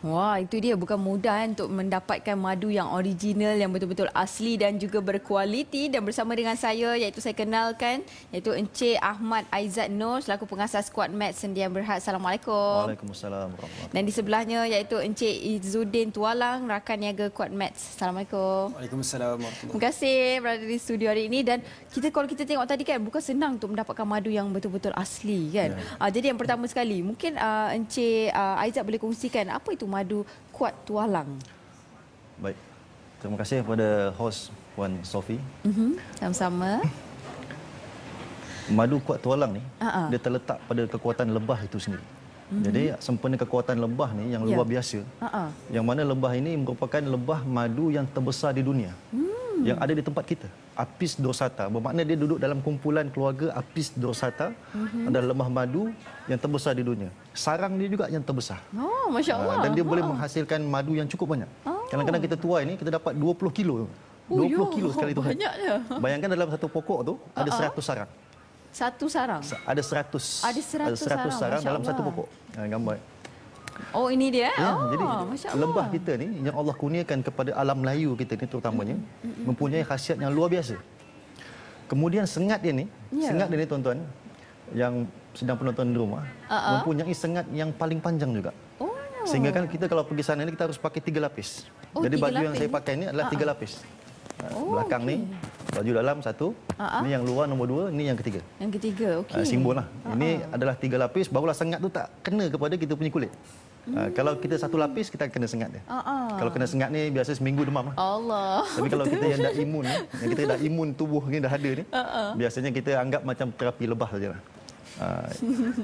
Wah, itu dia, bukan mudah untuk mendapatkan madu yang original, yang betul-betul asli dan juga berkualiti. Dan bersama dengan saya, iaitu saya kenalkan, iaitu Encik Ahmad Aizat Nur selaku pengasas Squad Med Sendian Berhad. Assalamualaikum. Waalaikumsalam warahmatullahi. Dan di sebelahnya iaitu Encik Izzuddin Tualang, rakan niaga Squad Med. Assalamualaikum. Waalaikumsalam warahmatullahi. Terima kasih berada di studio hari ini. Dan kalau kita tengok tadi kan, bukan senang untuk mendapatkan madu yang betul-betul asli kan. Jadi yang pertama sekali, mungkin Encik Aizat boleh kongsikan apa itu madu Kuat Tualang. Baik. Terima kasih kepada host Puan Sophie. Sama-sama. Madu Kuat Tualang ni dia terletak pada kekuatan lebah itu sendiri. Jadi sempena kekuatan lebah ni yang luar biasa. Yang mana lebah ini merupakan lebah madu yang terbesar di dunia. Yang ada di tempat kita. Apis dorsata. Bermakna dia duduk dalam kumpulan keluarga Apis dorsata. Adalah lebah madu yang terbesar di dunia. Sarang dia juga yang terbesar. Oh, Masya Allah. Dan dia boleh menghasilkan madu yang cukup banyak. Kadang-kadang kita tuai ni, kita dapat 20 kilo. 20 kilo sekali tuai. Banyaknya. Bayangkan dalam satu pokok tu ada 100 sarang. Satu sarang? Ada 100. Ada 100 sarang dalam satu pokok. Gambar. Oh, ini dia. Ya, oh, jadi Masya lebah kita ni yang Allah kurniakan kepada alam Melayu kita ni terutamanya mempunyai khasiat yang luar biasa. Kemudian sengat dia ni, sengat dia ni tuan-tuan yang sedang penonton di rumah, mempunyai sengat yang paling panjang juga. Sehingga kan kita kalau pergi sana ni kita harus pakai 3 lapis. Jadi baju yang saya pakai ni adalah 3 lapis. Belakang ni baju dalam satu, ni yang luar nombor 2, ni yang ketiga. Yang ketiga, okey. Simbol lah. Ini adalah 3 lapis, barulah sengat tu tak kena kepada kita punya kulit. Kalau kita 1 lapis, kita kena sengat dia. Kalau kena sengat ni, biasa seminggu demam lah. Allah. Tapi kalau kita yang dah imun ni, yang kita dah imun tubuh ni dah ada ni, biasanya kita anggap macam terapi lebah sajalah.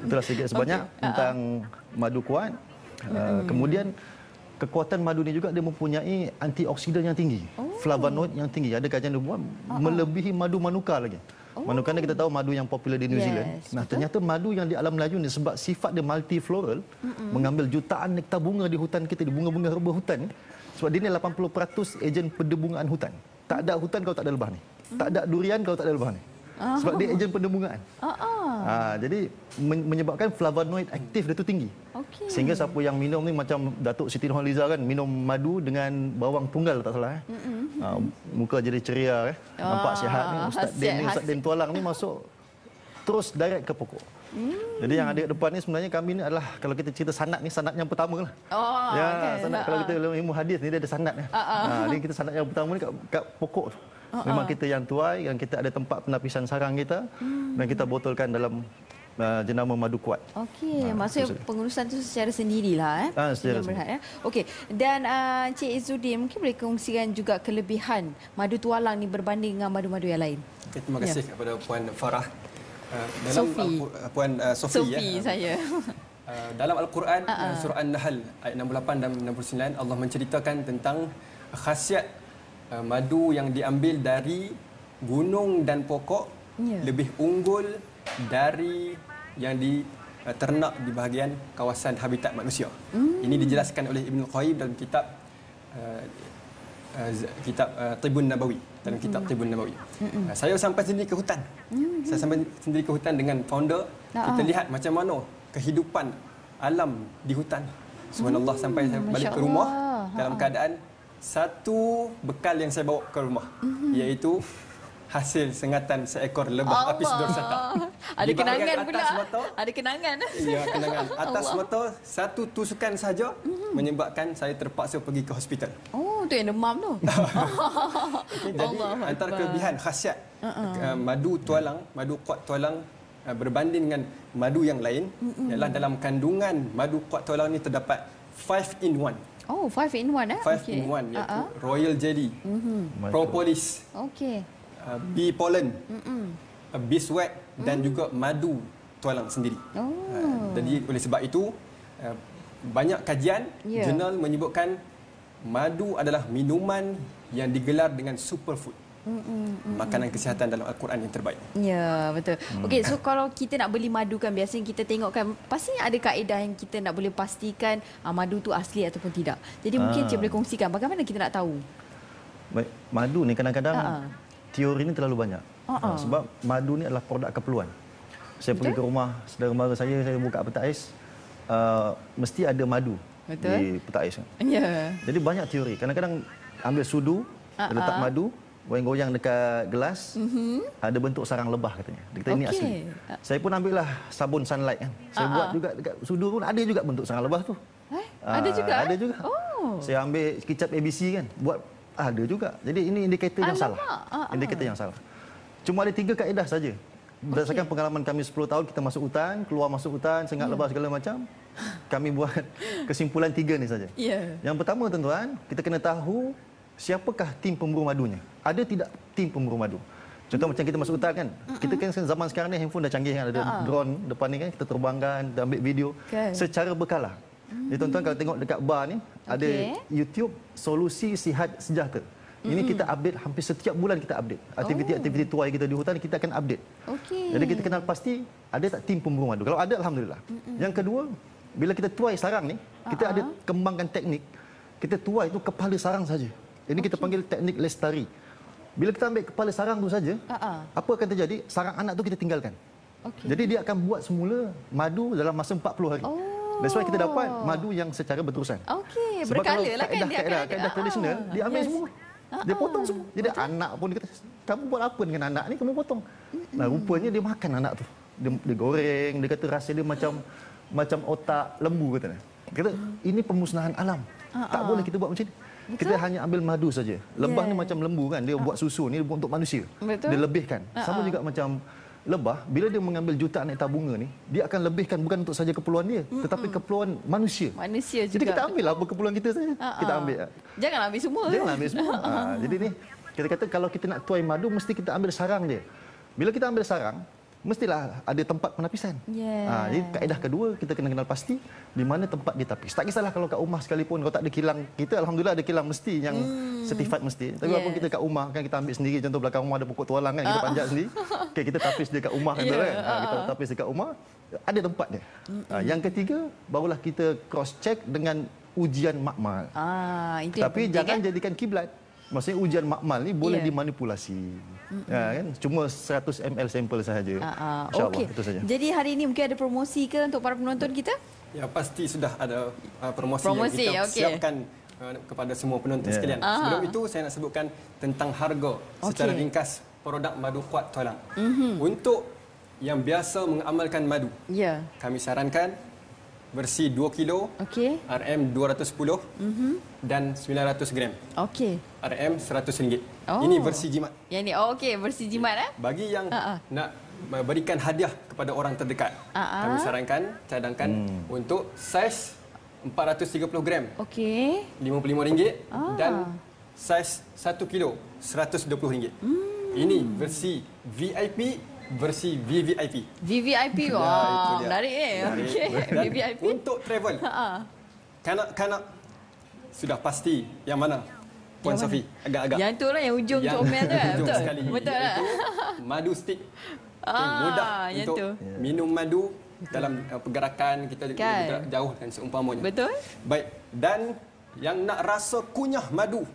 Itulah sedikit sebanyak tentang madu kuat. Kemudian, kekuatan madu ni juga dia mempunyai antioksidan yang tinggi. Flavonoid yang tinggi. Ada kajian dia buat melebihi madu manuka lagi. Manuka ni kita tahu madu yang popular di New Zealand. Nah, ternyata madu yang di alam Melayu ni sebab sifat dia multifloral, mengambil jutaan nektar bunga di hutan kita, di bunga-bunga herba hutan ni. Sebab dia ni 80% ejen pendebungaan hutan. Tak ada hutan kalau tak ada lebah ni. Tak ada durian kalau tak ada lebah ni. Sebab dia ejen pendebungaan. Jadi menyebabkan flavonoid aktif dia tu tinggi. Sehingga siapa yang minum ni macam Datuk Siti Nurhaliza kan, minum madu dengan bawang tunggal tak salah. Muka jadi ceria nampak sihat ni. Ustaz Din Tualang ni masuk terus direct ke pokok. Jadi yang ada kat depan ni sebenarnya kami ni adalah, kalau kita cerita sanad ni, sanad yang pertama lah. Sanad kalau kita ilmu hadis ni dia ada sanad. Ni kita sanad yang pertama ni kat pokok tu. Memang kita yang tuai, yang kita ada tempat penapisan sarang kita dan kita botolkan dalam jenama madu kuat. Okey, maksudnya pengurusan tu secara sendirilah secara sendiri. Okey. Dan Encik Izzuddin mungkin boleh kongsikan juga kelebihan madu Tualang ni berbanding dengan madu-madu yang lain. Terima kasih kepada Puan Farah. Dalam Puan Sophie saya. Dalam Al-Quran surah An-Nahl ayat 68 dan 69 Allah menceritakan tentang khasiat madu yang diambil dari gunung dan pokok lebih unggul dari yang diternak di bahagian kawasan habitat manusia. Ini dijelaskan oleh Ibn Qayyim dalam kitab Tibun Nabawi, dalam kitab Tibun Nabawi. Saya sampai sendiri ke hutan. Saya sampai sendiri ke hutan dengan founder. Kita lihat macam mana kehidupan alam di hutan. Subhanallah, sampai saya balik ke rumah dalam keadaan satu bekal yang saya bawa ke rumah, iaitu hasil sengatan seekor lebah Apis dorsata. Ada kenangan pula. Mata, ada kenangan. Ya, kenangan. Atas mata satu tusukan saja menyebabkan saya terpaksa pergi ke hospital. Oh, tu yang demam tu. Jadi antara kelebihan khasiat madu Tualang, madu kuat Tualang berbanding dengan madu yang lain ialah dalam kandungan madu kuat Tualang ni terdapat 5 in 1. Oh, 5 in 1 5 in 1 iaitu royal jelly, propolis, bee pollen, beeswax dan juga madu Tualang sendiri. Jadi oleh sebab itu banyak kajian jurnal menyebutkan madu adalah minuman yang digelar dengan superfood. Makanan kesihatan dalam Al-Quran yang terbaik. Ya, betul. Okey, so kalau kita nak beli madu kan, biasanya kita tengok kan, pastinya ada kaedah yang kita nak boleh pastikan madu tu asli ataupun tidak. Jadi mungkin Cik boleh kongsikan bagaimana kita nak tahu? Baik, madu ni kadang-kadang teori ni terlalu banyak. Sebab madu ni adalah produk keperluan. Saya pergi ke rumah saudara mara saya buka peta ais, mesti ada madu Betul. di peta ais. Ya. Jadi banyak teori. Kadang-kadang ambil sudu, letak madu, goyang-goyang dekat gelas, ada bentuk sarang lebah katanya. Dia kata ini asli. Saya pun ambil lah sabun Sunlight kan. Saya buat juga dekat sudu pun ada juga bentuk sarang lebah tu. Ada juga? Ada juga. Oh. Saya ambil kicap ABC kan, buat ada juga. Jadi ini indikator yang salah. Indikator yang salah. Cuma ada 3 kaedah saja. Berdasarkan pengalaman kami 10 tahun kita masuk hutan, keluar masuk hutan, sengat lebah segala macam. Kami buat kesimpulan 3 ni saja. Yang pertama tuan-tuan, kita kena tahu siapakah tim pemburu madunya. Ada tidak tim pemburu madu? Contoh macam kita masuk hutan kan. Kita kan zaman sekarang ni handphone dah canggih kan, ada drone depan ni kan, kita terbangkan, kita ambil video secara berkala. Jadi tuan-tuan kalau tengok dekat bar ni ada YouTube Solusi Sihat Sejahtera. Ini kita update hampir setiap bulan kita update. Aktiviti-aktiviti tuai kita di hutan kita akan update. Jadi kita kenal pasti ada tak tim pemburu madu. Kalau ada alhamdulillah. Yang kedua, bila kita tuai sarang ni, kita ada kembangkan teknik. Kita tuai itu kepala sarang saja. Ini kita panggil teknik lestari. Bila kita ambil kepala sarang tu saja, apa akan terjadi? Sarang anak tu kita tinggalkan. Jadi dia akan buat semula madu dalam masa 40 hari. That's why kita dapat madu yang secara berterusan. Berkala lah kan dia akan ada. Kaedah tradisional, dia ambil semua. Dia potong semua. Jadi anak pun dia kata, kamu buat apa dengan anak ni? Kamu potong. Nah, rupanya dia makan anak tu. Dia goreng, dia kata rasa dia macam otak lembu kata. Kata ini pemusnahan alam. Tak boleh kita buat macam ni. Kita hanya ambil madu saja. Lebah ni macam lembu kan, dia buat susu ni untuk manusia. Dia lebihkan. Sama juga macam lebah, bila dia mengambil jutaan hektar bunga ni, dia akan lebihkan bukan untuk saja keperluan dia, tetapi keperluan manusia. Manusia juga. Jadi kita ambil apa keperluan kita saja. Kita ambil. Jangan ambil semua. Jangan ambil semua. Jadi ni kita kata kalau kita nak tuai madu mesti kita ambil sarang dia. Bila kita ambil sarang, mestilah ada tempat penapisan. Jadi kaedah kedua kita kena kenal pasti di mana tempat dia tapis. Tak kisahlah kalau kat rumah sekalipun kalau tak ada kilang, kita alhamdulillah ada kilang mesti yang certified mesti. Tapi walaupun kita kat rumah kan kita ambil sendiri, contoh belakang rumah ada pokok tualang kan, kita panjat sendiri. Okey, kita tapis dia kat rumah kan. Kita tapis dekat rumah, ada tempat dia. Yang ketiga barulah kita cross check dengan ujian makmal. Tapi jangan jadikan kiblat. Maksudnya ujian makmal ni boleh dimanipulasi. Kan? Cuma 100 ml sampel sahaja. InsyaAllah, itu saja. Jadi hari ini mungkin ada promosi ke untuk para penonton kita? Ya, pasti sudah ada promosi yang kita siapkan kepada semua penonton sekalian. Sebelum itu saya nak sebutkan tentang harga secara ringkas produk madu kuat tualang. Untuk yang biasa mengamalkan madu, kami sarankan versi 2 kilo, RM 210 dan 900 gram. RM RM100. Ini versi jimat. Yang ni, versi jimat. Bagi yang nak berikan hadiah kepada orang terdekat, kami sarankan cadangkan untuk saiz 430 gram, RM55 dan saiz 1 kilo, RM120. Ini versi VIP, versi VVIP. VVIP, wah, menarik VVIP. Untuk travel, kanak-kanak sudah pasti yang mana? Puan Safi, agak-agak. Yang tu lah, yang ujung comel tu. Betul sekali. Betul lah. Madu stick. Mudah untuk minum madu dalam pergerakan kita jauh dan seumpamanya. Betul. Baik, dan yang nak rasa kunyah madu,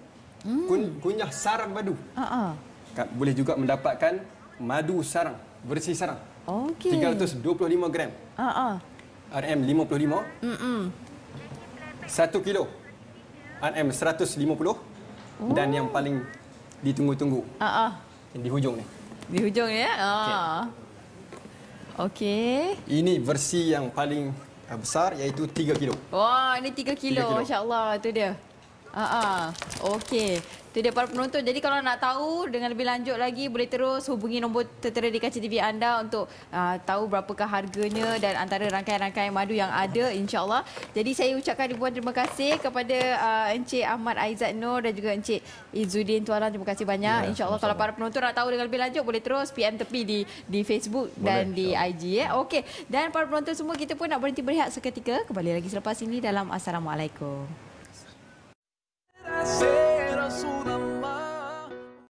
kunyah sarang madu, boleh juga mendapatkan madu sarang, versi sarang. 325 gram. RM55. 1 kilo. RM150. Dan yang paling ditunggu-tunggu. Di hujung ni. Di hujung ni ya. Okey. Ini versi yang paling besar iaitu 3 kilo. Wah, ini 3 kilo. Masya-Allah, itu dia. Okey. Itu dia para penonton. Jadi kalau nak tahu dengan lebih lanjut lagi, boleh terus hubungi nombor tertera di kaca TV anda untuk tahu berapakah harganya dan antara rangkaian-rangkaian madu yang ada, insya-Allah. Jadi saya ucapkan ribuan terima kasih kepada Encik Ahmad Aizat Nor dan juga Encik Izzuddin Tualang. Terima kasih banyak. Insya-Allah kalau para penonton nak tahu dengan lebih lanjut, boleh terus PM tepi di Facebook dan di IG ya. Okey. Dan para penonton semua, kita pun nak berhenti berehat seketika. Kembali lagi selepas ini dalam Assalamualaikum.